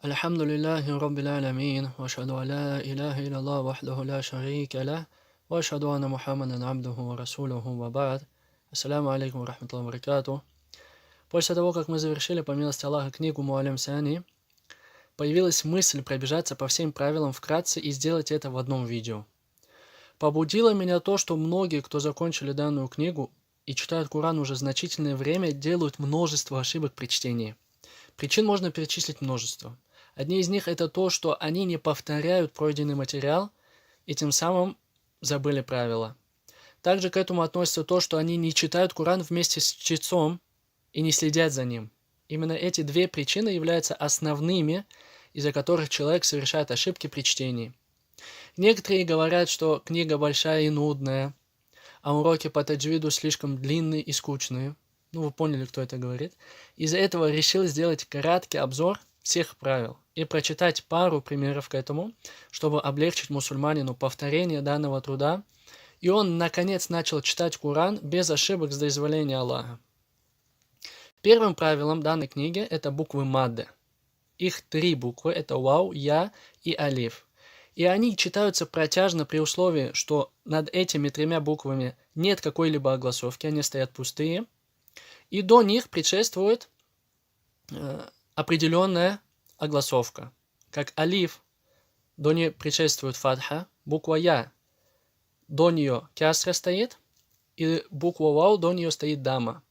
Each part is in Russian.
Альхамдулиллахи Раббил Алямин, ва ашхаду ан ла илляхаилляллах вахдаху ла шарика лях, ва ашхаду анна Мухаммадан абдуху ва расулюху ва ба'д. Ассаляму алейкум ва рахматуллахи ва баракатух. После того, как мы завершили, по милости Аллаха, книгу Муалим Сани, появилась мысль пробежаться по всем правилам вкратце и сделать это в одном видео. Побудило меня то, что многие, кто закончили данную книгу и читают Коран уже значительное время, делают множество ошибок при чтении. Причин можно перечислить множество. Одни из них это то, что они не повторяют пройденный материал и тем самым забыли правила. Также к этому относится то, что они не читают Коран вместе с чтецом и не следят за ним. Именно эти две причины являются основными, из-за которых человек совершает ошибки при чтении. Некоторые говорят, что книга большая и нудная, а уроки по таджвиду слишком длинные и скучные. Вы поняли, кто это говорит. Из-за этого решил сделать краткий обзор всех правил и прочитать пару примеров к этому, чтобы облегчить мусульманину повторение данного труда, и он, наконец, начал читать Коран без ошибок с дозволения Аллаха. Первым правилом данной книги это буквы мадды. Их 3 буквы, это вау, я и алиф. И они читаются протяжно при условии, что над этими 3 буквами нет какой-либо огласовки, они стоят пустые. И до них предшествует определенная огласовка. Как алиф, до нее предшествует фатха, буква я, до нее кясра стоит, и буква вау, до нее стоит дама.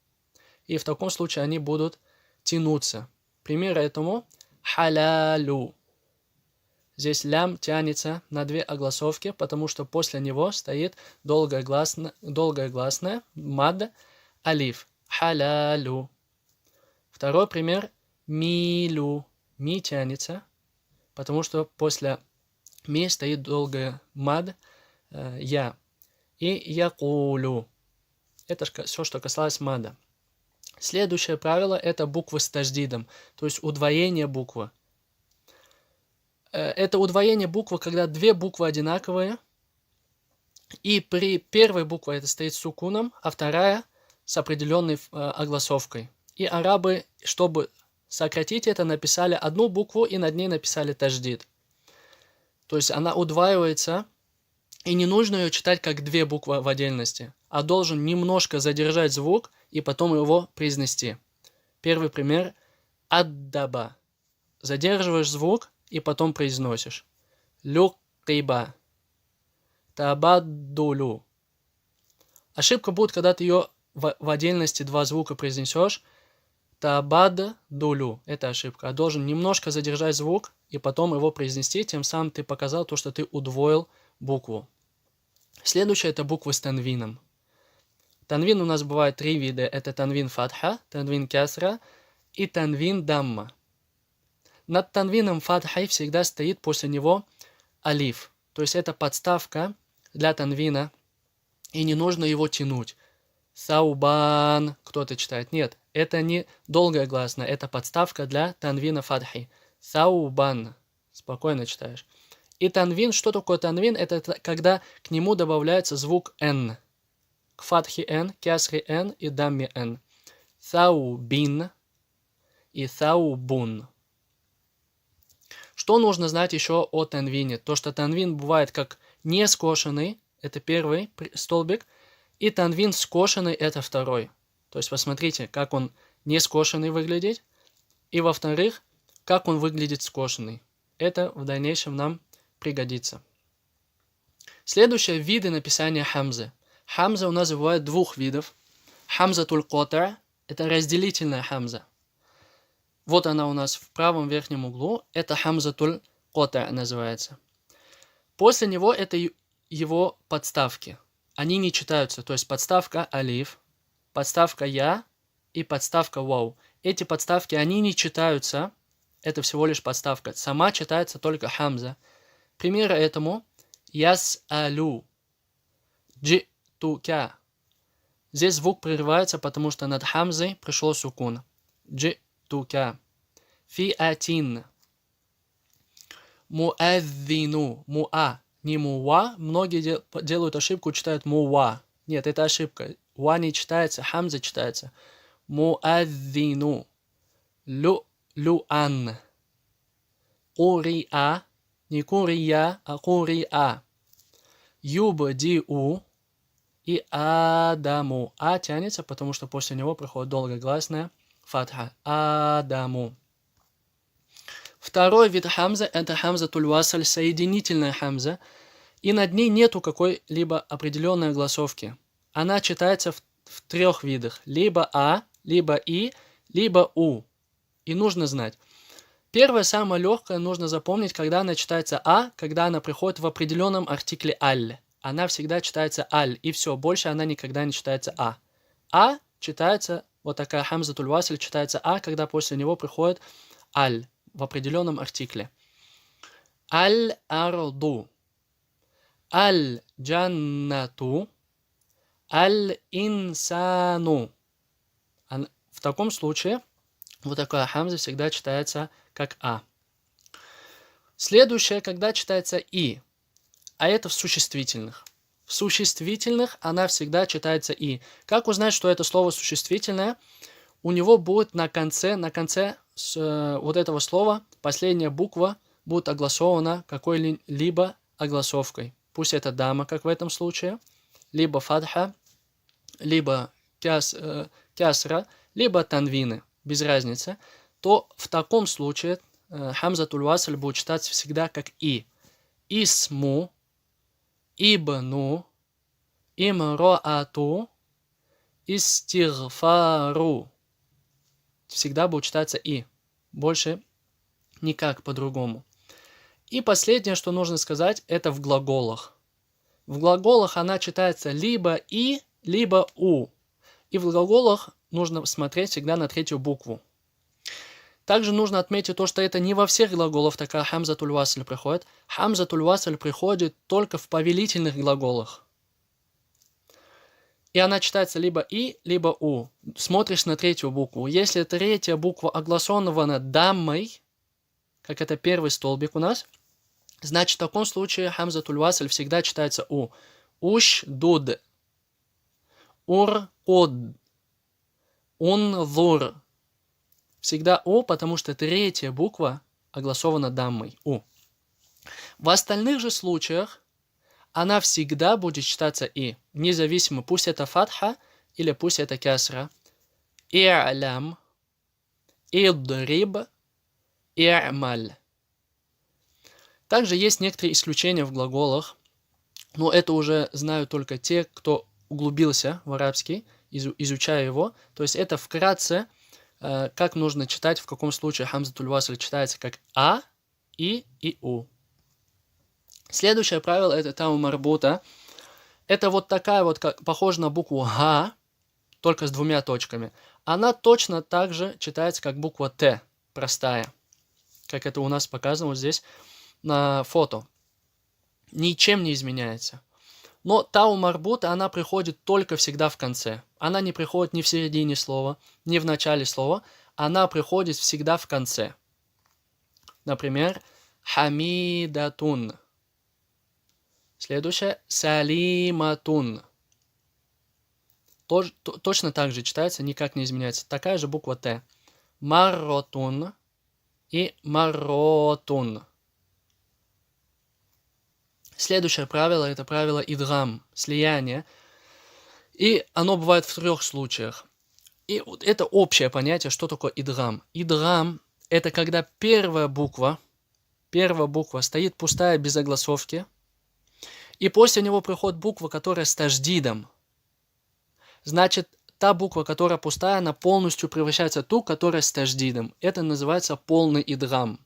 И в таком случае они будут тянуться. Пример этому халялю. Здесь лям тянется на 2 огласовки, потому что после него стоит долгая гласная мад алиф. Халялю. Второй пример милю. Ми тянется, потому что после ми стоит долгая мад я. И якулю. Это все, что касалось мада. Следующее правило это буквы с таждидом, то есть удвоение буквы. Это удвоение буквы, когда 2 буквы одинаковые, и при первой букве это стоит с сукуном, а вторая с определенной огласовкой. И арабы, чтобы сократить это, написали одну букву и над ней написали таждид. То есть она удваивается, и не нужно ее читать как 2 буквы в отдельности, а должен немножко задержать звук и потом его произнести. Первый пример аддаба. Задерживаешь звук и потом произносишь. Люкиба. Табаддулю. Ошибка будет, когда ты ее в отдельности 2 звука произнесешь. Табаддулю. Это ошибка. А должен немножко задержать звук и потом его произнести. Тем самым ты показал то, что ты удвоил букву. Следующее это буквы с танвином. Танвин у нас бывает 3 вида. Это танвин фатха, танвин кясра и танвин дамма. Над танвином фатхой всегда стоит после него алиф. То есть это подставка для танвина. И не нужно его тянуть. Саубан. Кто-то читает. Нет, это не долгая гласная. Это подставка для танвина фатхи. Саубан. Спокойно читаешь. И танвин. Что такое танвин? Это когда к нему добавляется звук н. К фатхи н, кясри н и дамми н. Саубин и саубун. Что нужно знать еще о танвине? То, что танвин бывает как не скошенный, это первый столбик, и танвин скошенный, это второй. То есть посмотрите, как он не скошенный выглядит, и во-вторых, как он выглядит скошенный. Это в дальнейшем нам пригодится. Следующее виды написания хамзы. Хамза у нас бывает 2 видов. Хамза туль-котар – это разделительная хамза. Вот она у нас в правом верхнем углу. Это хамзатуль кота называется. После него это его подставки. Они не читаются. То есть подставка алиф, подставка я и подставка вау. Эти подставки, они не читаются. Это всего лишь подставка. Сама читается только хамза. Примеры этому яс-алю, джи-тука. Здесь звук прерывается, потому что над хамзой пришел сукун. Джи-тука. Фиатин. Муаддину. Муа. Не муа. Многие делают ошибку, читают муа. Нет, это ошибка. Уа не читается, хамза читается. Муаддину. Люан. Куриа. Не курия, а куриа. Юбдиу и Адаму. А тянется, потому что после него приходит долгогласная фатха. Адаму. Второй вид хамза – это хамза туль-васль, соединительная хамза. И над ней нету какой-либо определенной огласовки. Она читается в трех видах. Либо А, либо И, либо У. И нужно знать. Первое, самое легкое, нужно запомнить, когда она читается А, когда она приходит в определенном артикле аль. Она всегда читается аль, и все, больше она никогда не читается А. А читается, вот такая хамза туль-васль читается А, когда после него приходит аль в определенном артикле. Аль-арду, аль-джаннату, аль-инсану. В таком случае вот такая хамза всегда читается как А. Следующее, когда читается И, а это в существительных. В существительных она всегда читается И. Как узнать, что это слово существительное? У него будет на конце вот этого слова последняя буква будет огласована какой-либо огласовкой. Пусть это дама, как в этом случае, либо фатха, либо кясра, либо танвины, без разницы. То в таком случае хамза туль-васль будет читаться всегда как И. Исму, ибну, имроату, истигфару. Всегда будет читаться И. Больше никак по-другому. И последнее, что нужно сказать, это в глаголах. В глаголах она читается либо И, либо У. И в глаголах нужно смотреть всегда на третью букву. Также нужно отметить то, что это не во всех глаголах такая хамза туль-васль приходит. Хамза туль-васль приходит только в повелительных глаголах. И она читается либо И, либо У. Смотришь на третью букву. Если третья буква огласована даммой, как это первый столбик у нас, значит в таком случае хамза туль-васль всегда читается У. Уш-дуд, ур-куд, унзур. Всегда У, потому что третья буква огласована даммой. У. В остальных же случаях она всегда будет читаться И. Независимо, пусть это фатха или пусть это кясра. И'лям, идриб, и'маль. Также есть некоторые исключения в глаголах, но это уже знают только те, кто углубился в арабский, изучая его. То есть это вкратце, как нужно читать, в каком случае хамза туль-васль читается как А, И и У. Следующее правило это таму марбута. Это вот такая вот, похожа на букву Га, только с двумя точками. Она точно так же читается, как буква Т, простая. Как это у нас показано вот здесь на фото. Ничем не изменяется. Но тау марбута, она приходит только всегда в конце. Она не приходит ни в середине слова, ни в начале слова. Она приходит всегда в конце. Например, хамидатун. Следующее, салиматун. Точно так же читается, никак не изменяется. Такая же буква Т. Марротун и марротун. Следующее правило, это правило идгам, слияние. И оно бывает в трех случаях. И вот это общее понятие, что такое идгам. Идгам – это когда первая буква стоит пустая, без огласовки, и после него приходит буква, которая с таждидом. Значит, та буква, которая пустая, она полностью превращается в ту, которая с таждидом. Это называется полный идгам.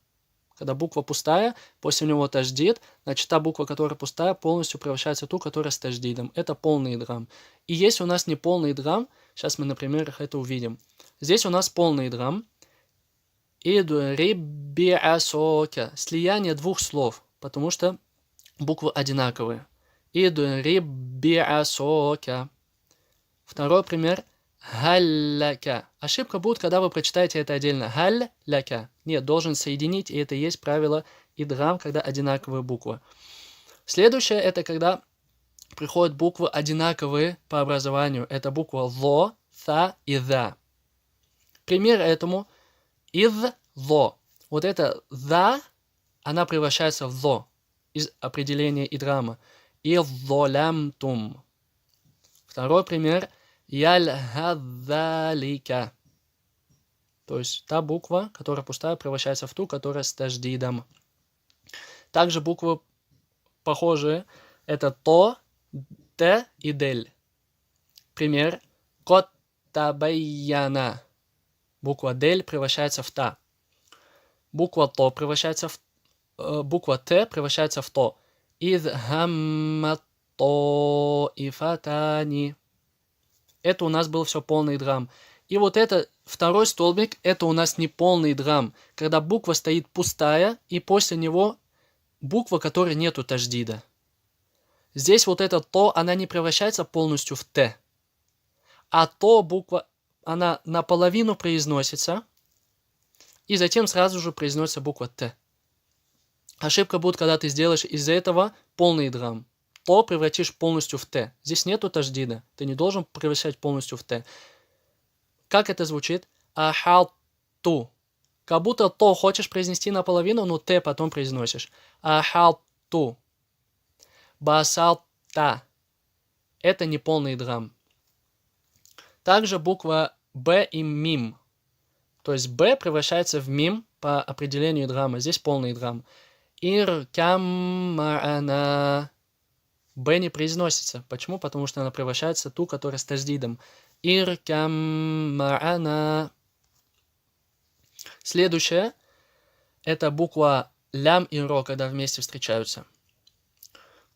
Когда буква пустая, после него таждид, значит, та буква, которая пустая, полностью превращается в ту, которая с таждидом. Это полный идгам. И если у нас не полный идгам, сейчас мы на примерах это увидим. Здесь у нас полный идгам. Идрибиасока. Слияние двух слов, потому что буквы одинаковые. Идрибиасока. Второй пример. Халляка. Ошибка будет, когда вы прочитаете это отдельно. Халляка. Нет, должен соединить, и это и есть правило идгам, когда одинаковые буквы. Следующее, это когда приходят буквы одинаковые по образованию. Это буква ло, та и да. Пример этому из ло. Вот это да она превращается в зо из определения идгама. Иззолямтум. Второй пример. Яльхадзалика. То есть та буква, которая пустая, превращается в ту, которая с таждидом. Также буквы похожие. Это то, т и дель. Пример. Кот табайяна. Буква дель превращается в та. Буква то превращается в буква т превращается в то. Изхамма таифатани. Это у нас был все полный идгам. И вот это второй столбик, это у нас не полный идгам, когда буква стоит пустая, и после него буква, которой нету таждида. Здесь вот это то, она не превращается полностью в т, а то буква, она наполовину произносится, и затем сразу же произносится буква т. Ошибка будет, когда ты сделаешь из этого полный идгам. То превратишь полностью в т. Здесь нету таждида, ты не должен превращать полностью в т. Как это звучит? Ахалту. Как будто то хочешь произнести наполовину, но т потом произносишь. Ахалту. Басалта. Это не полный идгам. Также буква Б и мим. То есть Б превращается в мим по определению идгама. Здесь полный идгам. Иркам ма'ана. Б не произносится. Почему? Потому что она превращается в ту, которая с таждидом. Иркам ма'ана. Следующее. Это буква лям и ро, когда вместе встречаются.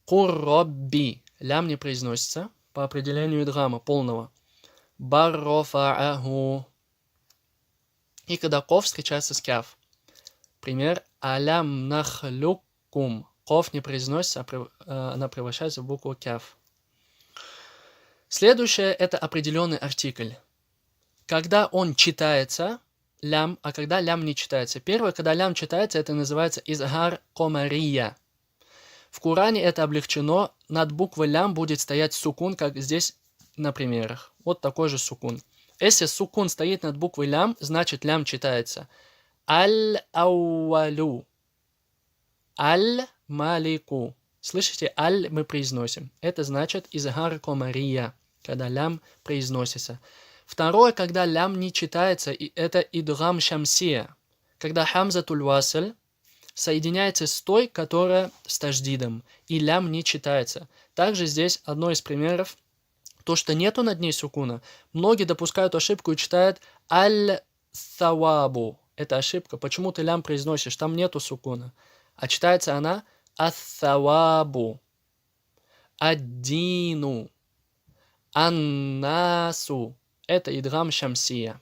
Курробби. Лям не произносится по определению идгама полного. Баррофааху. И когда ков встречается с кяф. Пример. Алям нахлюкум. Ков не произносится, она превращается в букву кяф. Следующее это определенный артикль. Когда он читается, лям, а когда лям не читается. Первое, когда лям читается, это называется изгар комария. В Коране это облегчено, над буквой лям будет стоять сукун, как здесь на примерах. Вот такой же сукун. Если сукун стоит над буквой лям, значит лям читается. Аль-ауалю. Аль-малику. Слышите, аль мы произносим. Это значит изгар комария, когда лям произносится. Второе, когда лям не читается, это идгам шамсия. Когда хамзатуль васль соединяется с той, которая с таждидом, и лям не читается. Также здесь одно из примеров, то, что нету над ней сукуна. Многие допускают ошибку и читают аль-савабу. Это ошибка. Почему ты лям произносишь? Там нету сукуна. А читается она ас-савабу, ад-дину, ан-насу. Это идгам шамсия.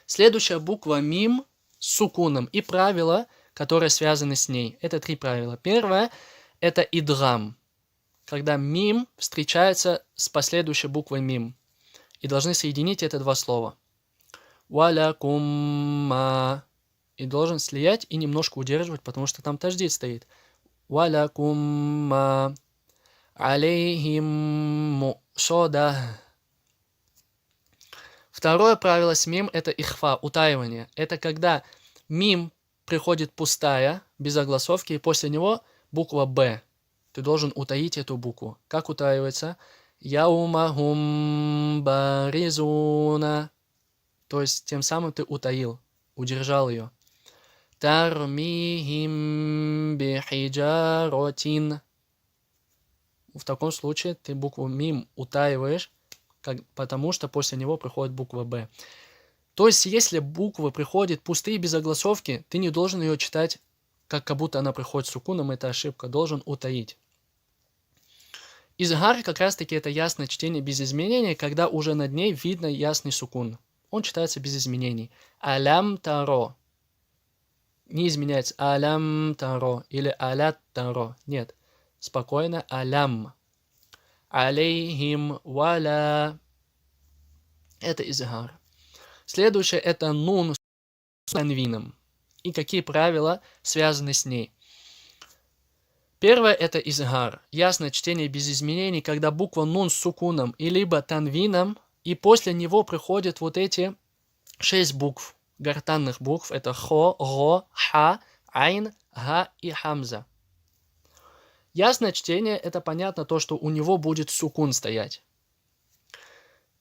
Следующая буква мим с сукуном и правила, которые связаны с ней. Это 3 правила. Первое – это идгам, когда мим встречается с последующей буквой мим. И должны соединить это 2 слова. Валякумма. И должен слиять и немножко удерживать, потому что там таждид стоит. Валякумма. Алейхим мусода. Второе правило с мим – это ихфа, утаивание. Это когда мим приходит пустая, без огласовки, и после него буква Б. Ты должен утаить эту букву. Как утаивается? Яумахум баризуна. То есть тем самым ты утаил, удержал ее. Тармихим бихиджаротин. В таком случае ты букву мим утаиваешь, потому что после него приходит буква Б. То есть, если буквы приходят пустые без огласовки, ты не должен ее читать, как будто она приходит с сукуном, это ошибка, должен утаить. Изгар как раз таки это ясное чтение без изменений, когда уже над ней видно ясный сукун. Он читается без изменений. Алям таро. Не изменяется алям таро или алят таро. Нет. Спокойно алям. Алейхим валя. Это изгар. Следующее это нун с танвином. И какие правила связаны с ней. Первое это изгар. Ясное чтение без изменений, когда буква нун с сукуном и либо танвином, и после него приходят вот эти 6 букв, гортанных букв. Это хо, ро, ха, айн, га и хамза. Ясное чтение, это понятно то, что у него будет сукун стоять.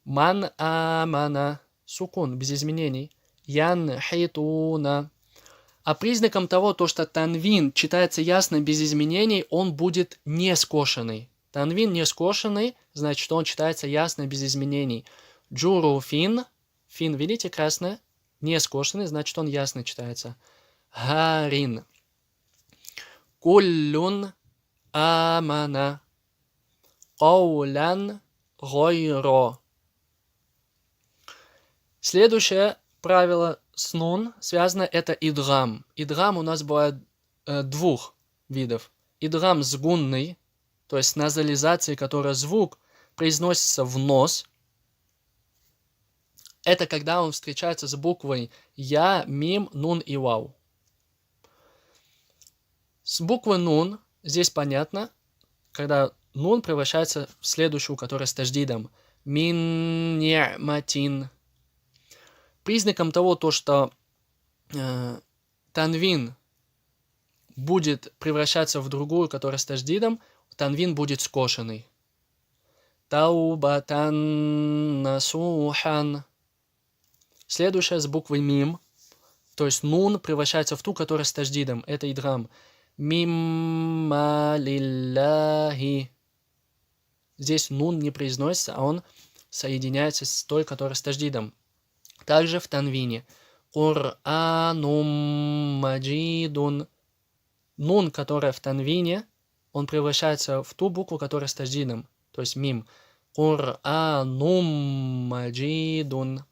Ман амана, сукун, без изменений. Ян хитуна. А признаком того, то, что танвин читается ясно, без изменений, он будет не скошенный. Танвин не скошенный, значит, что он читается ясно, без изменений. Джуруфин, фин, видите, красное, не скошенный, значит, он ясно читается. Гарин. Куллюн амана. Каулян гойро. Следующее правило с нун связано это идрам. Идрам у нас бывает двух видов. Идрам сгунный, то есть назализация, которая звук произносится в нос. Это когда он встречается с буквой я, мим, нун и вау. С буквы нун здесь понятно, когда нун превращается в следующую, которая с таждидом. Мин ни'матин. Признаком того, что танвин будет превращаться в другую, которая с таждидом, танвин будет скошенный. Таубатан насухан. Следующая с буквой мим, то есть нун превращается в ту, которая с таждидом. Это идрам. Мимма лилляхи. Здесь нун не произносится, а он соединяется с той, которая с таждидом. Также в танвине. Куранум маджидун. Нун, которая в танвине, он превращается в ту букву, которая с таждидом, то есть мим. Куранум маджидун.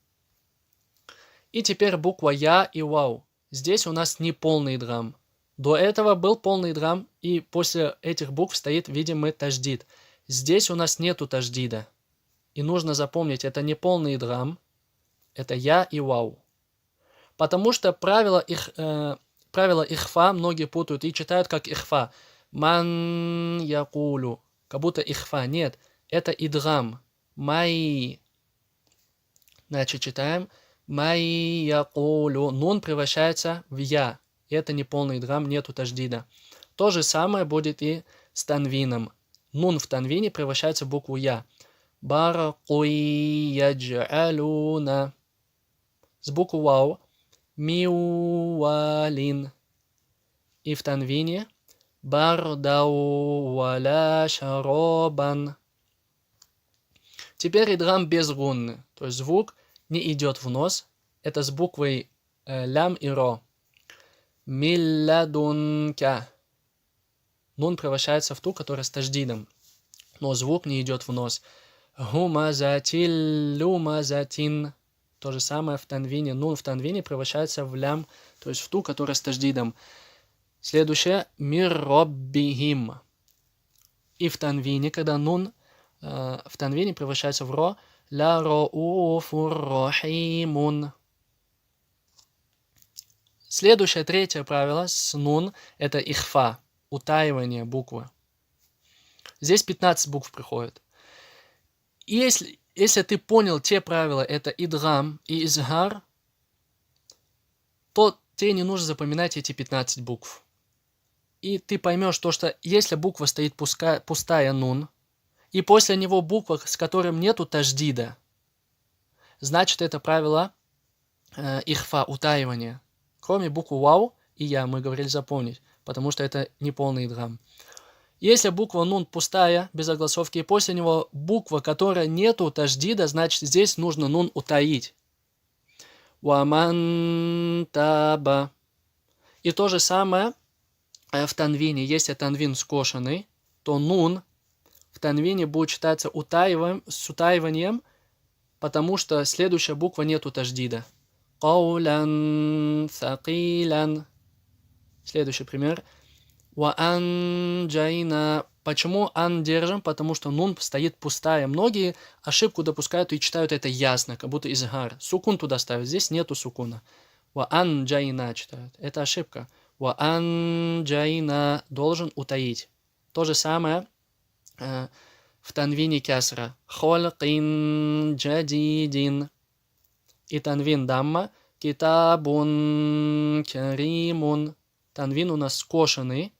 И теперь буква я и вау. Здесь у нас не полный идрам. До этого был полный идрам, и после этих букв стоит видимый таждид. Здесь у нас нету таждида. И нужно запомнить, это не полный идрам, это я и вау. Потому что правила ихфа многие путают и читают как ихфа. Ман якулю. Как будто ихфа. Нет, это идрам. Май. Значит, читаем. Май якулю. Нун превращается в я. И это не полный идрам, нету таждида. То же самое будет и с танвином. Нун в танвине превращается в букву я. Баракуи яджалюна. С буквы вау. Миуалин. И в танвине. Бардау валя шаробан. Теперь идрам без гунны. То есть звук не идет в нос. Это с буквой лям и ро. Милладунка. Нун превращается в ту, которая с таждидом. Но звук не идет в нос. Хумазатил люмазатин. То же самое в танвине. Нун в танвине превращается в лям, то есть в ту, которая с таждидом. Следующее. Мирроббихим. И в танвине, когда нун в танвине превращается в ро. Ла роуфуррохимун. Следующее, третье правило с нун – это ихфа, утаивание буквы. Здесь 15 букв приходит. И если ты понял те правила, это идрам и изгар, то тебе не нужно запоминать эти 15 букв. И ты поймешь то, что если буква стоит пустая нун, и после него буква, с которым нету таждида, значит это правило ихфа, утаивания. Кроме буквы вау и я, мы говорили запомнить, потому что это не полный идрам. Если буква нун пустая, без огласовки, и после него буква, которая нету таждида, значит здесь нужно нун утаить. Ваман таба. И то же самое в танвине. Если танвин скошенный, то нун в танвине будет читаться с утаиванием, потому что следующая буква нету таждида. Каулян сакилян. Следующий пример. Ваанджайна. Почему ан держим? Потому что нун стоит пустая. Многие ошибку допускают и читают это ясно, как будто изгар. Сукун туда ставят. Здесь нету сукуна. Ваанджайна читают. Это ошибка. Ваанджайна должен утаить. То же самое в танвине кясра. Холкин джадидин. И танвин дамма. Китабун каримун. Танвин у нас скошенный,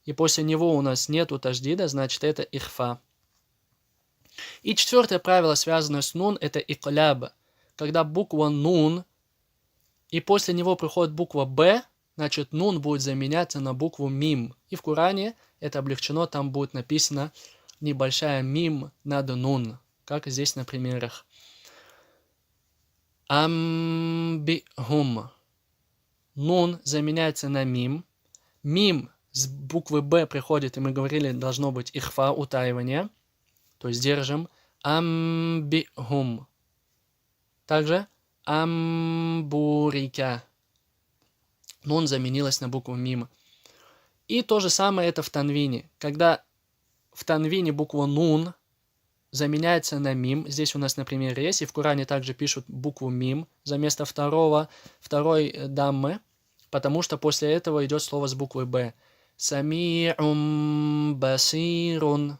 и после него у нас нету таждида, значит это ихфа. И четвертое правило, связанное с нун, это икляб. Когда буква нун, и после него приходит буква б, значит нун будет заменяться на букву мим. И в Коране это облегчено, там будет написано небольшая мим над нун, как здесь на примерах. Амбихум. Нун заменяется на мим. Мим с буквы Б приходит, и мы говорили, должно быть ихфа, утаивание. То есть держим. Амбихум. Также амбурика. Нун заменилась на букву мим. И то же самое это в танвине. Когда в танвине буква нун заменяется на мим. Здесь у нас, например, есть, и в Коране также пишут букву мим за место второй даммы, потому что после этого идет слово с буквой Б. Сами'ум басирун.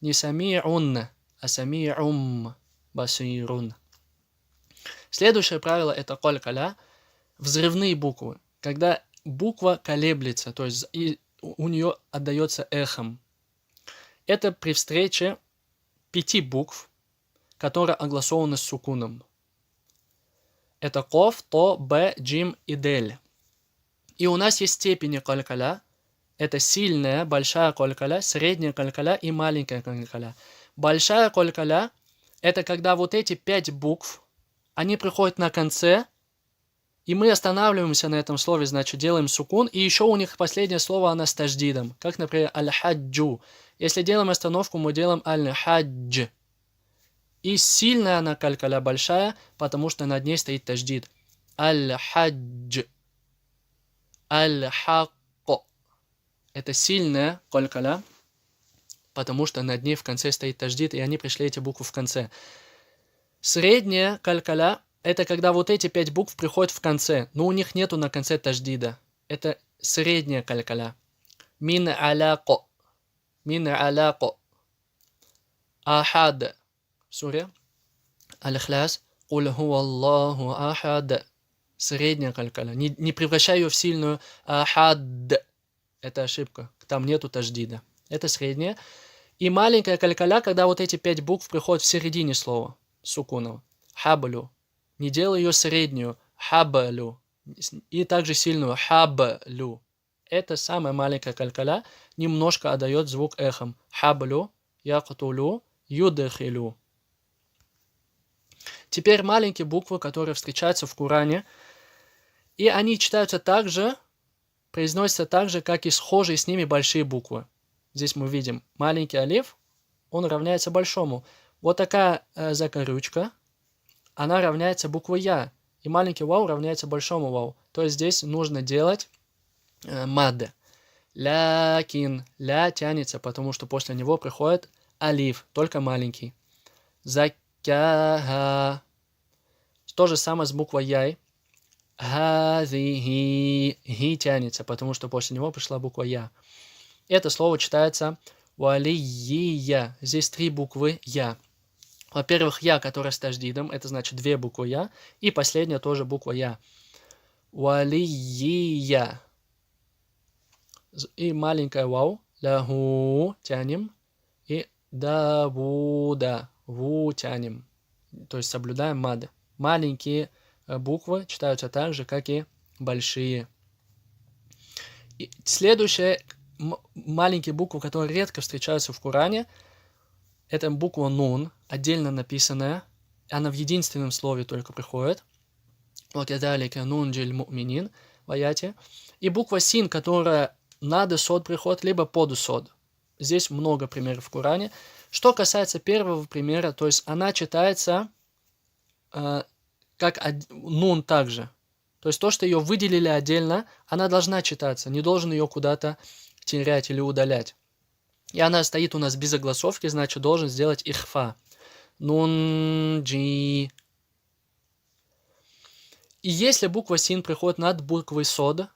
Не сами'ун, а сами'ум басирун. Следующее правило это коль-каля. Взрывные буквы. Когда буква колеблется, то есть у нее отдается эхом. Это при встрече 5 букв, которые огласованы с сукуном. Это коф, то, б, джим и дель. И у нас есть степени коль-каля. Это сильная, большая коль-каля, средняя коль-каля и маленькая коль-каля. Большая коль-каля – это когда вот эти 5 букв, они приходят на конце, и мы останавливаемся на этом слове, значит, делаем сукун, и еще у них последнее слово, оно с таждидом, как, например, аль-хаджу. Если делаем остановку, мы делаем аль-хаджь. И сильная она коль-каля большая, потому что над ней стоит таждид. Аль-хаджь. Аль-хакко. Это сильная коль-каля, потому что над ней в конце стоит таждид, и они пришли эти буквы в конце. Средняя коль-каля – это когда вот эти 5 букв приходят в конце, но у них нету на конце таждида. Это средняя коль-каля. Мин аляко. Мин аляко. Ахад. В суре Аль-Ихляс. Куль хуаллаху ахад. Средняя коль-каля. Не превращай ее в сильную ахад. Это ошибка. Там нету таждида. Это средняя. И маленькая коль-каля, когда вот эти 5 букв приходят в середине слова. Сукунова. Хаблю. Не делай ее среднюю. Хаблю. И также сильную. Хаблю. Это самая маленькая коль-каля. Немножко отдает звук эхом. Хаблю. Якутулю. Юдахилю. Теперь маленькие буквы, которые встречаются в Коране. И они читаются так же, произносятся так же, как и схожие с ними большие буквы. Здесь мы видим маленький алиф, он равняется большому. Вот такая закорючка, она равняется букве Я. И маленький вау равняется большому вау. То есть здесь нужно делать мад. Лякин. Ля тянется, потому что после него приходит алиф, только маленький. Закяха. То же самое с буквой Яй. Хазихи. Хи тянется, потому что после него пришла буква Я. Это слово читается валия. Здесь 3 буквы Я. Во-первых, Я, которая с таждидом, это значит 2 буквы Я. И последняя тоже буква Я. Валия. И маленькая вау. Лаху тянем. И давуда. Ву тянем. То есть соблюдаем мад. Маленькие буквы читаются так же, как и большие. И следующая маленькие буквы, которые редко встречаются в Коране, это буква нун, отдельно написанная. Она в единственном слове только приходит. Вот ядалика нун джиль му'минин в аяте. И буква син, которая над сод приходит, либо под сод. Здесь много примеров в Коране. Что касается первого примера, то есть она читается как нун также. То есть то, что ее выделили отдельно, она должна читаться, не должен ее куда-то терять или удалять. И она стоит у нас без огласовки, значит должен сделать ихфа. Нун, джи. И если буква син приходит над буквой сод,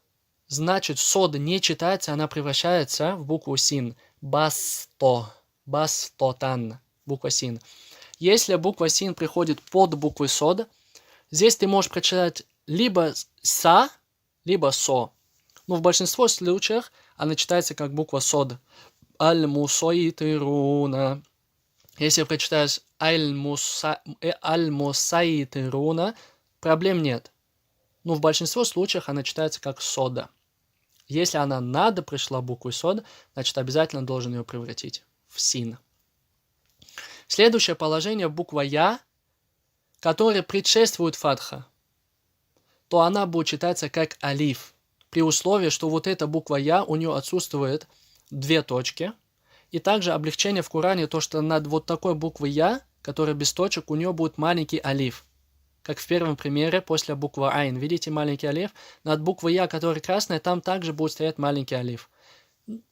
значит сод не читается, она превращается в букву син. Басто. Бастотан. Буква син. Если буква син приходит под буквой сод, здесь ты можешь прочитать либо са, либо со. Но в большинстве случаев она читается как буква сод. Аль-мусайтируна. Если прочитаешь аль-мусайтируна, проблем нет. Но в большинстве случаев она читается как сода. Если она надо пришла буквой сод, значит обязательно должен ее превратить в син. Следующее положение буква я, которая предшествует фатха, то она будет читаться как алиф, при условии, что вот эта буква я, у нее отсутствует 2 точки. И также облегчение в Коране, то, что над вот такой буквой я, которая без точек, у нее будет маленький алиф. Как в первом примере, после буквы айн. Видите маленький алиф? Над буквой я, которая красная, там также будет стоять маленький алиф.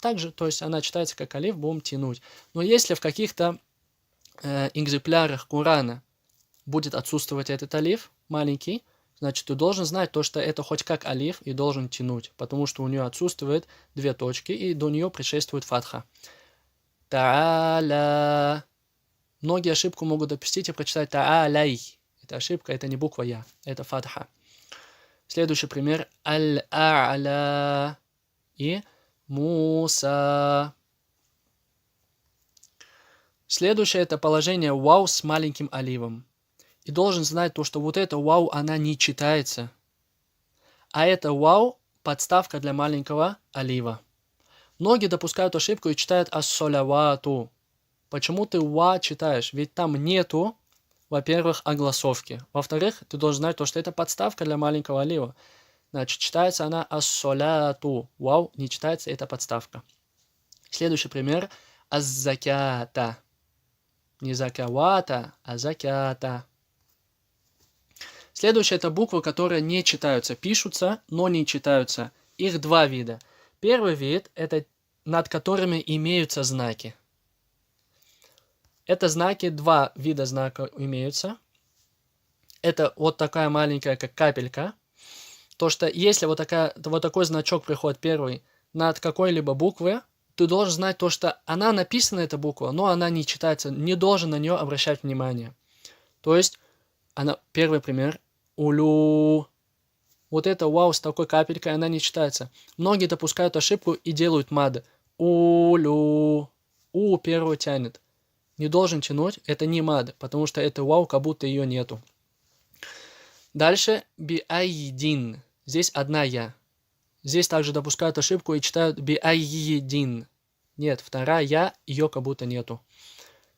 Также, то есть она читается как алиф, будем тянуть. Но если в каких-то экземплярах Корана будет отсутствовать этот алиф маленький, значит, ты должен знать то, что это хоть как алиф и должен тянуть, потому что у нее отсутствует 2 точки, и до нее предшествует фатха. Та'аля. Многие ошибку могут допустить и прочитать та'аляй. Это ошибка, это не буква я, это фатха. Следующий пример. Аль-а'ля и Муса. Следующее это положение вау с маленьким оливом. И должен знать то, что вот это вау, она не читается. А это вау подставка для маленького олива. Многие допускают ошибку и читают ас-солявату. Почему ты ва читаешь? Ведь там нету, во-первых, огласовки. Во-вторых, ты должен знать то, что это подставка для маленького олива. Значит, читается она ас-соляту. Вау не читается, это подставка. Следующий пример. Аз-закята. Не закавата, а закята. Следующая это буквы, которые не читаются. Пишутся, но не читаются. Их 2 вида. Первый вид это над которыми имеются знаки. Это знаки, 2 вида знаков имеются. Это вот такая маленькая, как капелька. То, что если вот такой значок приходит первый над какой-либо буквой, ты должен знать то, что она написана, эта буква, но она не читается, не должен на нее обращать внимание. То есть, первый пример, улю. Вот это вау с такой капелькой, она не читается. Многие допускают ошибку и делают мад. Улю. У первую тянет. Не должен тянуть, это не мад, потому что это вау, как будто ее нету. Дальше биайдин. Здесь одна я. Здесь также допускают ошибку и читают биайдин. Нет, вторая я, ее как будто нету.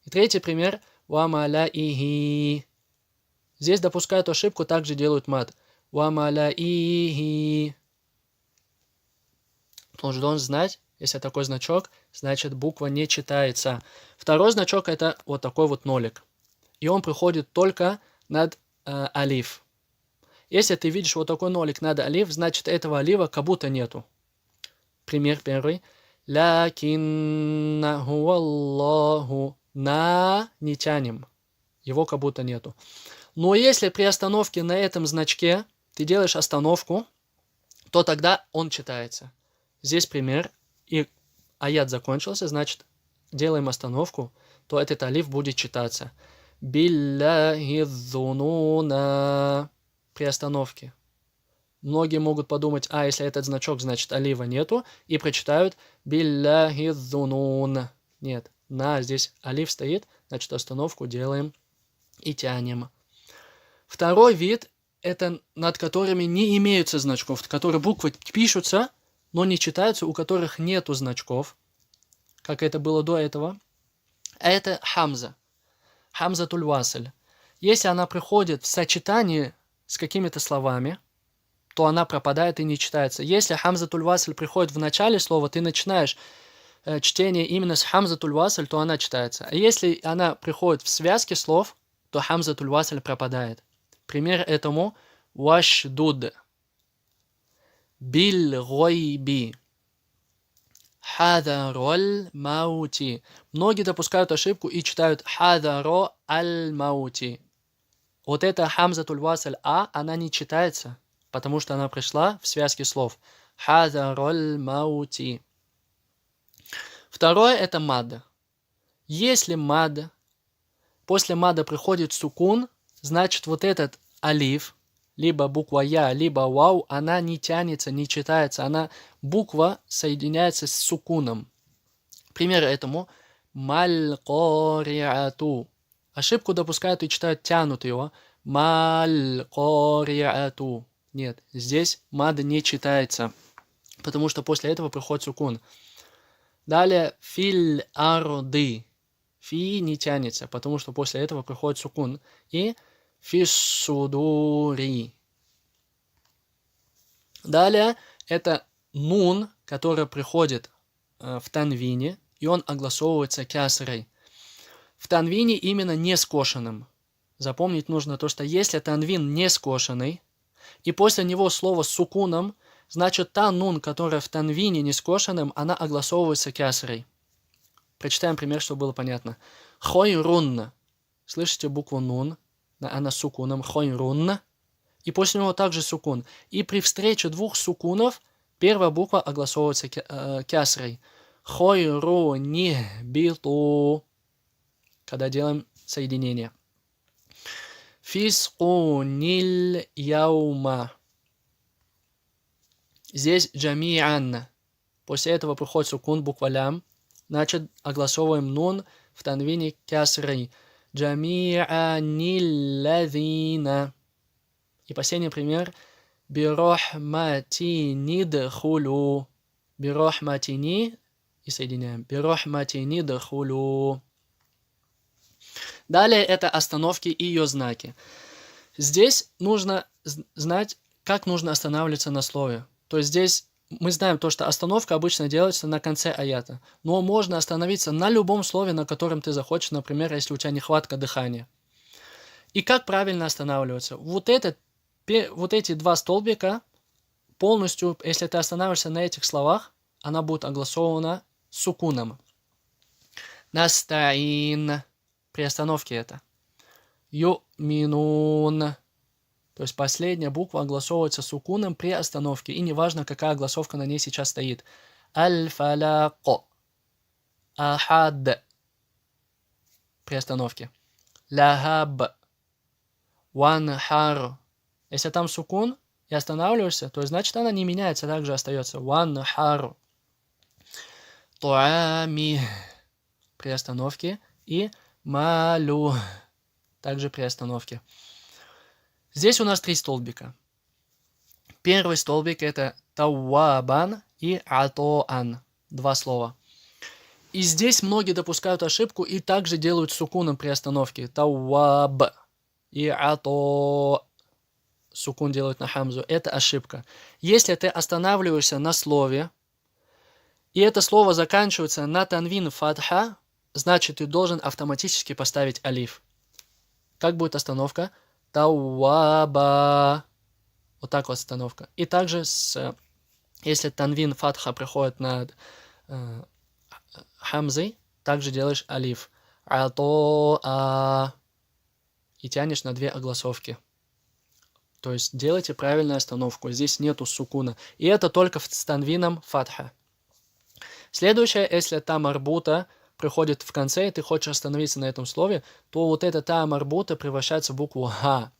И третий пример. Вамаляихи. Здесь допускают ошибку, также делают мад. Вамаляихи. Должен знать, если такой значок, значит буква не читается. Второй значок это вот такой вот нолик. И он приходит только над алиф. Если ты видишь вот такой нолик над алиф, значит этого алифа как будто нету. Пример первый. Лякинна хуаллаху. На не тянем. Его как будто нету. Но если при остановке на этом значке ты делаешь остановку, то тогда он читается. Здесь пример. И аят закончился, значит делаем остановку, то этот алиф будет читаться. Билляхи зунуна. При остановке. Многие могут подумать, если этот значок, значит алифа нету, и прочитают билляхи зунун. Нет, здесь алиф стоит, значит остановку делаем и тянем. Второй вид, это над которыми не имеются значков, которые буквы пишутся, но не читаются, у которых нету значков, как это было до этого. Это хамза. Хамза туль-васль. Если она приходит в сочетании с какими-то словами, то она пропадает и не читается. Если хамза туль-васль приходит в начале слова, ты начинаешь чтение именно с хамза туль-васль, то она читается. А если она приходит в связке слов, то хамза туль-васль пропадает. Пример этому вашдуд. Биль-гойби. Хадароль маути. Многие допускают ошибку и читают хадаро аль-маути. Вот эта хамза туль-васль она не читается, потому что она пришла в связке слов. Хадароль маути. Второе это мад. Если мад, после мада приходит сукун, значит вот этот алиф, либо буква Я, либо Вау, она не тянется, не читается. Буква соединяется с сукуном. Пример этому маль-кориату. Ошибку допускают и читают тянут его. Маль-кориату. Нет, здесь мад не читается, потому что после этого приходит сукун. Далее филь-арды. Фи не тянется, потому что после этого приходит сукун. И фиссудури. Далее это нун, который приходит в танвине, и он огласовывается кясрой. В танвине именно не скошенным. Запомнить нужно то, что если танвин не скошенный, и после него слово с сукуном, значит та нун, которая в танвине не скошенным, она огласовывается кясрой. Прочитаем пример, чтобы было понятно. Хойрунна. Слышите букву нун? Она с сукуном. Хойрунна. И после него также сукун. И при встрече двух сукунов первая буква огласовывается кясрой. Хойруни биту. Когда делаем соединение. Фискуниль яума. Здесь джами'ан. После этого приходит сукун, буква лям. Значит, огласовываем нун в танвине кясрой. Джами'анил лазина. И последний пример. Бирохматини дхулу. Бирохматини. И соединяем. Бирохматини дхулу. Далее это остановки и ее знаки. Здесь нужно знать, как нужно останавливаться на слове. То есть здесь мы знаем то, что остановка обычно делается на конце аята. Но можно остановиться на любом слове, на котором ты захочешь, например, если у тебя нехватка дыхания. И как правильно останавливаться? Вот эти два столбика полностью, если ты останавливаешься на этих словах, она будет огласована сукуном. Настаин. При остановке это. Юминун. То есть последняя буква огласовывается сукуном при остановке. И неважно, какая огласовка на ней сейчас стоит. Аль-фаляко. Ахад. При остановке. Лахаб. Ванхар. Если там сукун и останавливаешься, то значит она не меняется, также остается. Ванхар. Туами. При остановке. И малю. Также при остановке. Здесь у нас 3 столбика. Первый столбик это тауабан и атоан. 2 слова. И здесь многие допускают ошибку и также делают сукуном при остановке. Тауаб и ато. Сукун делают на хамзу. Это ошибка. Если ты останавливаешься на слове, и это слово заканчивается на танвин фатха, значит ты должен автоматически поставить алиф. Как будет остановка? Тауаба. Вот так вот остановка. И также, если танвин фатха приходит над хамзой, также делаешь алиф. Ато-а. И тянешь на 2 огласовки. То есть делайте правильную остановку. Здесь нету сукуна. И это только с танвином фатха. Следующее, если та марбута приходит в конце, и ты хочешь остановиться на этом слове, то вот эта та марбута превращается в букву ха.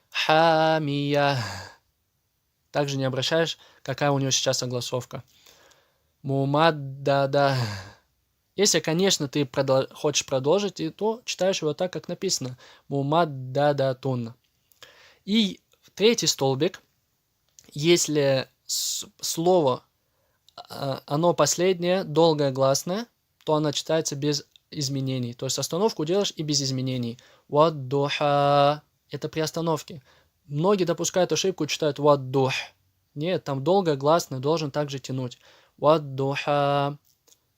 Хамия. Также не обращаешь, какая у нее сейчас огласовка. Мумаддада. Если, конечно, ты хочешь продолжить, то читаешь его так, как написано. Мумаддадатун. И 3-й столбик, если слово, оно последнее, долгое гласное, то она читается без изменений. То есть остановку делаешь и без изменений. Ваддуха. Это при остановке. Многие допускают ошибку, читают ваддух. Нет, там долгое гласное, должен также тянуть. Ваддуха.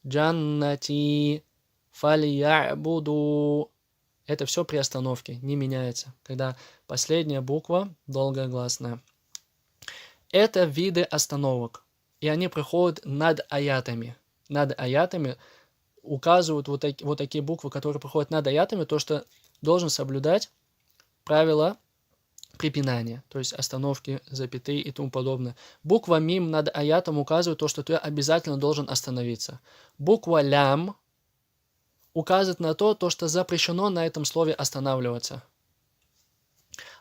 Джаннати. Фальябуду. Это все при остановке, не меняется. Когда последняя буква долгая гласная. Это виды остановок. И они приходят над аятами. Над аятами указывают вот такие буквы, которые приходят над аятами, то, что должен соблюдать правила препинания, то есть остановки, запятые и тому подобное. Буква мим над аятом указывает то, что ты обязательно должен остановиться. Буква лям указывает на то, что запрещено на этом слове останавливаться.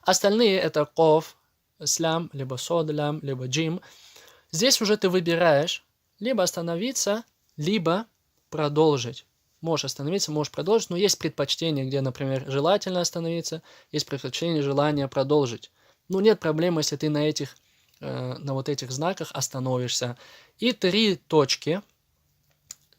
Остальные это ков, слям, либо сод, лям, либо джим. Здесь уже ты выбираешь либо остановиться, либо продолжить. Можешь остановиться, можешь продолжить, но есть предпочтение, где, например, желательно остановиться, есть предпочтение, желание продолжить. Ну, нет проблем, если ты на вот этих знаках остановишься. И 3 точки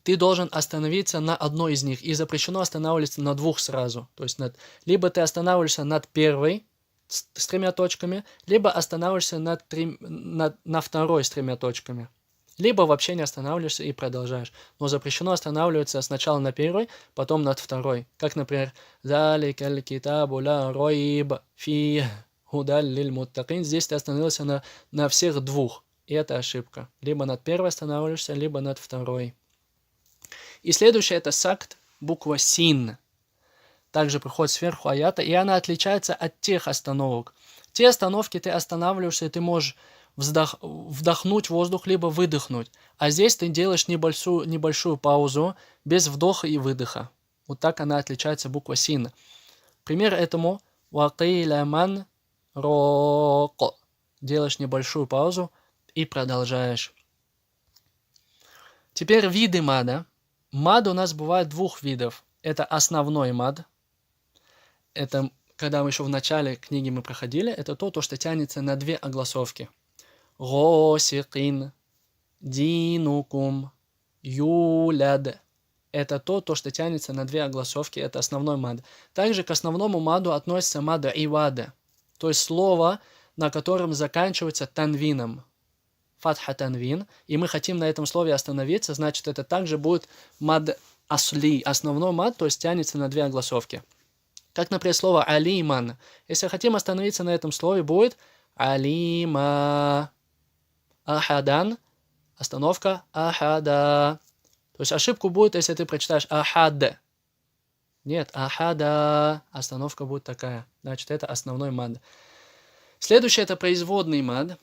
ты должен остановиться на одной из них. И запрещено останавливаться на 2 сразу. То есть либо ты останавливаешься над первой с 3 точками, либо останавливаешься на второй с 3 точками. Либо вообще не останавливаешься и продолжаешь. Но запрещено останавливаться сначала на первой, потом над второй. Как, например, «Заликаль китабу ла ройб фи худаль лиль муттакин». Здесь ты остановился на всех 2. И это ошибка. Либо над первой останавливаешься, либо над второй. И следующее это сакт, буква син. Также приходит сверху аята, и она отличается от тех остановок. Те остановки ты останавливаешься, и ты можешь вдохнуть воздух, либо выдохнуть. А здесь ты делаешь небольшую паузу, без вдоха и выдоха. Вот так она отличается, буква син. Пример этому «Вакиля ман рок». Делаешь небольшую паузу и продолжаешь. Теперь виды мада. Мад у нас бывает 2 видов. Это основной мад. Это, когда мы еще в начале книги мы проходили, это то, что тянется на 2 огласовки. Госикин, динукум, юляд. Это то, что тянется на 2 огласовки. Это основной мад. Также к основному маду относится мад ивада. То есть слово, на котором заканчивается танвином. Фатха танвин, и мы хотим на этом слове остановиться, значит, это также будет мад асли, основной мад, то есть тянется на 2 огласовки. Как, например, слово алиман. Если хотим остановиться на этом слове, будет алима. Ахадан, остановка ахада. То есть ошибку будет, если ты прочитаешь ахад. Нет, ахада, остановка будет такая. Значит, это основной мад. Следующее это производный мад.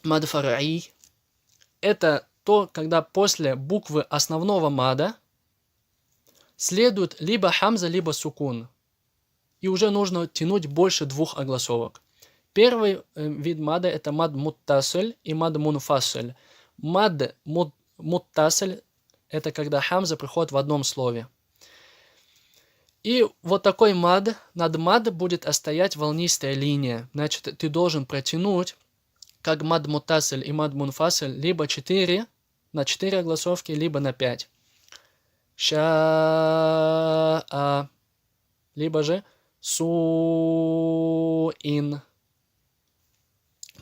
Мад фараи – это то, когда после буквы основного мада следует либо хамза, либо сукун. И уже нужно тянуть больше 2 огласовок. Первый вид мада – это мад муттасель и мад мунфасель. Мад муттасель – это когда хамза приходит в одном слове. И вот такой мад, над мад будет стоять волнистая линия. Значит, ты должен протянуть как мад муттасель и мад мунфасель, либо на 4 огласовки, либо на 5. Ша-а, либо же су-ин.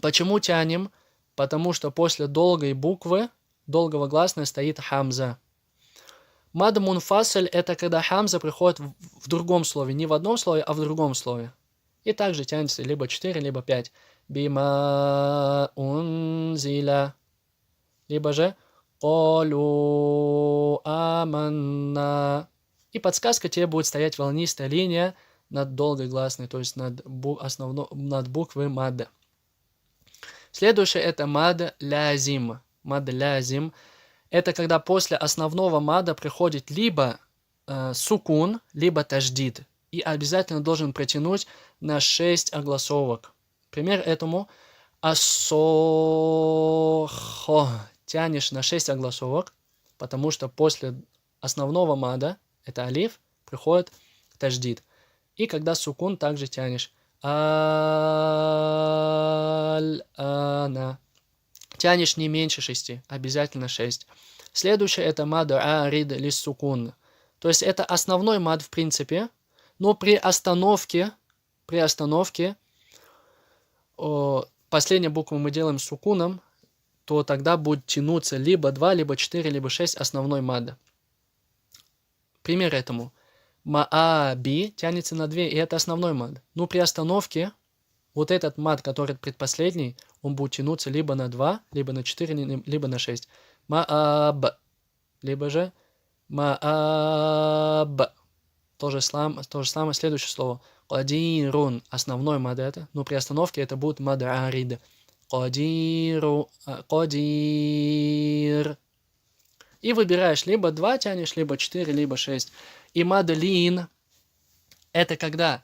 Почему тянем? Потому что после долгой буквы, долгого гласной стоит хамза. Мад мунфасель это когда хамза приходит в другом слове, не в одном слове, а в другом слове. И также тянется либо 4, либо 5. Бима унзиля. Либо же колу аманна. И подсказка тебе будет стоять волнистая линия над долгой гласной, то есть над буквой мад. Следующее это мад лязим. Мад лязим это когда после основного мада приходит либо сукун, либо таждид. И обязательно должен протянуть на 6 огласовок. Пример этому асохо. Тянешь на 6 огласовок, потому что после основного мада, это алиф, приходит таждид. И когда сукун, также тянешь. Аль-ана. Тянешь не меньше 6, обязательно 6. Следующее это мад арид лис сукун. То есть это основной мад в принципе, но при остановке последнюю букву мы делаем сукуном, то тогда будет тянуться либо 2, либо 4, либо 6 основной мад. Пример этому. Мааби тянется на 2, и это основной мад. Но при остановке вот этот мад, который предпоследний, он будет тянуться либо на 2, либо на 4, либо на 6. Мааб. Либо же мааб. То же самое следующее слово. Кадирун. Основной мад это. Но при остановке это будет мад арид. Кадир. И выбираешь либо 2 тянешь, либо 4, либо 6. И мад лин это когда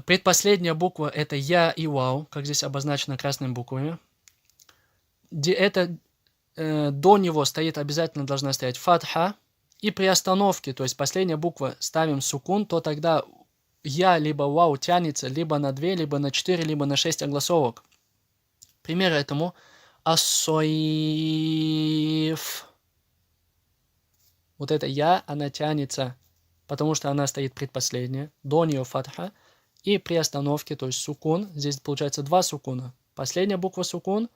Предпоследняя буква это я и вау, как здесь обозначено красными буквами. До него обязательно должна стоять фатха. И при остановке, то есть последняя буква ставим сукун, то тогда я либо вау тянется либо на 2, либо на 4, либо на 6 огласовок. Пример этому ассоиф. Вот это я, она тянется, потому что она стоит предпоследняя. До нее фатха. И при остановке, то есть сукун, здесь получается 2 сукуна. Последняя буква сукун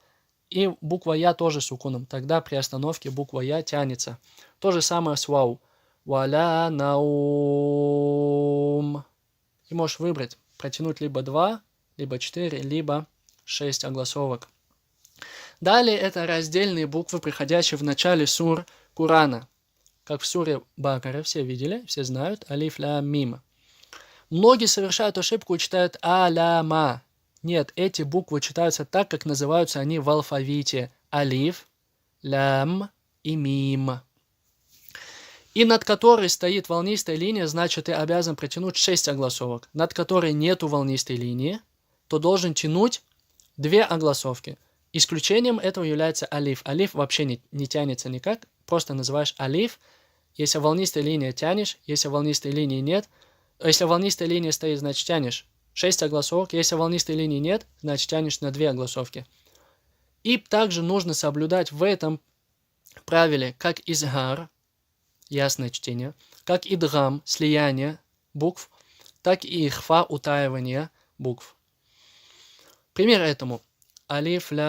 и буква я тоже сукуном. Тогда при остановке буква я тянется. То же самое с вау. Валя наум. И можешь выбрать, протянуть либо 2, либо 4, либо 6 огласовок. Далее это раздельные буквы, приходящие в начале сур Корана. Как в суре Бакара, все видели, все знают, алиф, лям, мим. Многие совершают ошибку и читают аляма. Нет, эти буквы читаются так, как называются они в алфавите. Алиф, лям и мим. И над которой стоит волнистая линия, значит, ты обязан протянуть 6 огласовок. Над которой нету волнистой линии, то должен тянуть 2 огласовки. Исключением этого является алиф. Алиф вообще не тянется никак, просто называешь алиф. Если волнистая линия тянешь, если волнистой линии нет, если волнистая линия стоит, значит тянешь 6 огласовок. Если волнистой линии нет, значит тянешь на 2 огласовки. И также нужно соблюдать в этом правиле как изгар, ясное чтение, как идгам, слияние букв, так и ихфа, утаивание букв. Пример этому. Алиф, лям,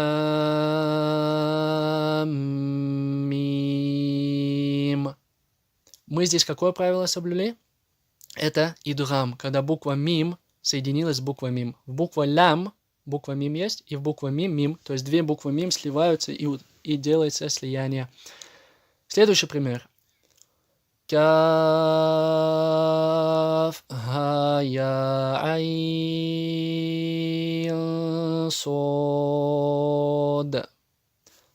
мим. Мы здесь какое правило соблюли? Это идгам, когда буква мим соединилась с буквой мим. В буква лям буква мим есть, и в буква мим мим, то есть 2 буквы мим сливаются и делается слияние. Следующий пример. Каф, ха, я, айн, сод.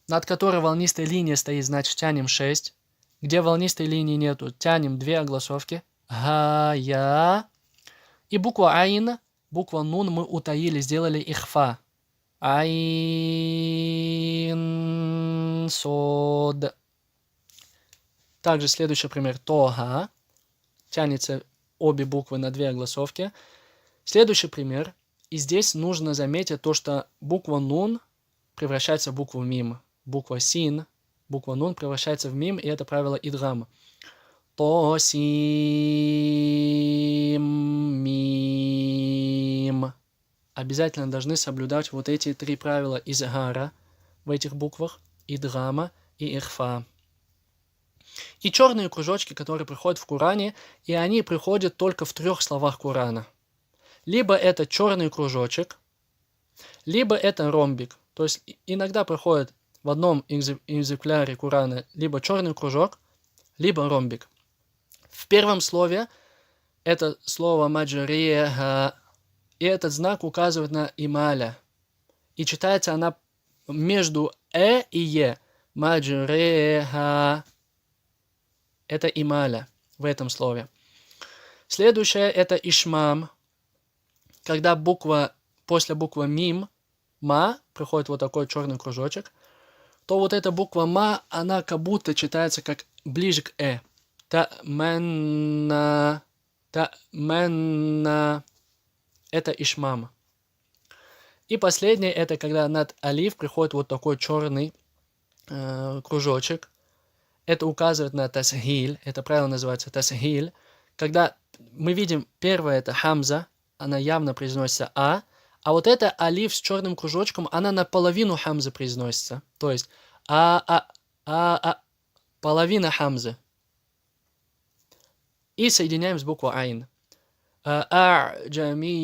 Над которой волнистая линия стоит, значит тянем 6. Где волнистой линии нету, тянем 2 огласовки. Ха, я. И буква айн, буква нун мы утаили, сделали ихфа. Айн, сод. Также следующий пример. Тога. Тянется обе буквы на 2 огласовки. Следующий пример. И здесь нужно заметить то, что буква нун превращается в букву мим. Буква син, буква нун превращается в мим, и это правило идгама. То, сим, мим. Обязательно должны соблюдать вот эти 3 правила изгара в этих буквах, идгама и ихфа. И черные кружочки, которые приходят в Коране, и они приходят только в 3 словах Корана. Либо это черный кружочек, либо это ромбик. То есть иногда приходит в одном экземпляре Корана либо черный кружок, либо ромбик. В первом слове это слово маджриха, и этот знак указывает на ималя. И читается она между и е. Маджриха. Это ималя в этом слове. Следующее это ишмам. Когда после буквы мим, ма, приходит вот такой черный кружочек, то вот эта буква ма, она как будто читается как ближе к Та-мен-на. Это ишмам. И последнее, это когда над алиф приходит вот такой черный кружочек. Это указывает на тасхиль. Это правило называется тасхиль. Когда мы видим первое, это хамза, она явно произносится а вот это алиф с черным кружочком, она наполовину хамзы произносится. То есть половина хамзы. И соединяем с буквой айн. А'джамиюн.